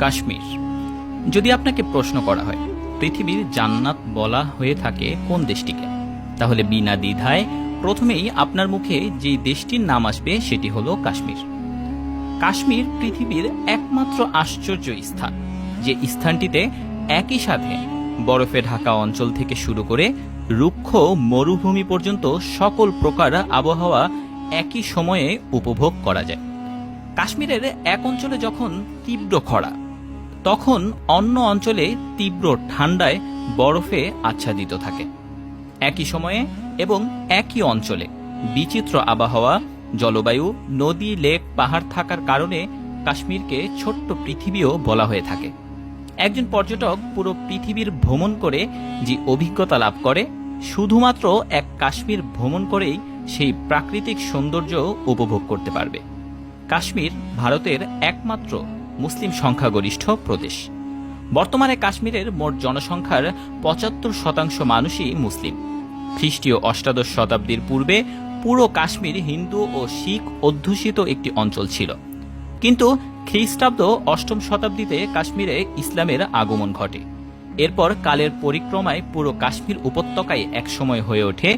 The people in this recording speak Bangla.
কাশ্মীর। যদি আপনাকে প্রশ্ন করা হয় পৃথিবীর জান্নাত বলা হয়ে থাকে কোন দেশটিকে, তাহলে বিনা দ্বিধায় প্রথমেই আপনার মুখে যে দেশটির নাম আসবে সেটি হলো কাশ্মীর। কাশ্মীর পৃথিবীর একমাত্র আশ্চর্য স্থান, যে স্থানটিতে একই সাথে বরফে ঢাকা অঞ্চল থেকে শুরু করে রুক্ষ মরুভূমি পর্যন্ত সকল প্রকার আবহাওয়া একই সময়ে উপভোগ করা যায়। কাশ্মীরের এক অঞ্চলে যখন তীব্র খরা, তখন অন্য অঞ্চলে তীব্র ঠান্ডায় বরফে আচ্ছাদিত থাকে। একই সময়ে এবং একই অঞ্চলে বিচিত্র আবহাওয়া, জলবায়ু, নদী, লেক, পাহাড় থাকার কারণে কাশ্মীরকে ছোট্ট পৃথিবীও বলা হয়ে থাকে। একজন পর্যটক পুরো পৃথিবীর ভ্রমণ করে যে অভিজ্ঞতা লাভ করে, শুধুমাত্র এক কাশ্মীর ভ্রমণ করেই সেই প্রাকৃতিক সৌন্দর্য উপভোগ করতে পারবে। কাশ্মীর ভারতের একমাত্র মুসলিম সংখ্যাগরিষ্ঠ প্রদেশ। বর্তমানে কাশ্মীরের মোট জনসংখ্যার ৭৫% মানুষই মুসলিম। খ্রিস্টীয় অষ্টাদশ শতাব্দীর পূর্বে পুরো কাশ্মীর হিন্দু ও শিখ অধ্যুষিত একটি অঞ্চল ছিল, কিন্তু খ্রিস্টাব্দ ৮ম শতাব্দীতে কাশ্মীরে ইসলামের আগমন ঘটে। এরপর কালের পরিক্রমায় পুরো কাশ্মীর উপত্যকায় একসময় হয়ে ওঠে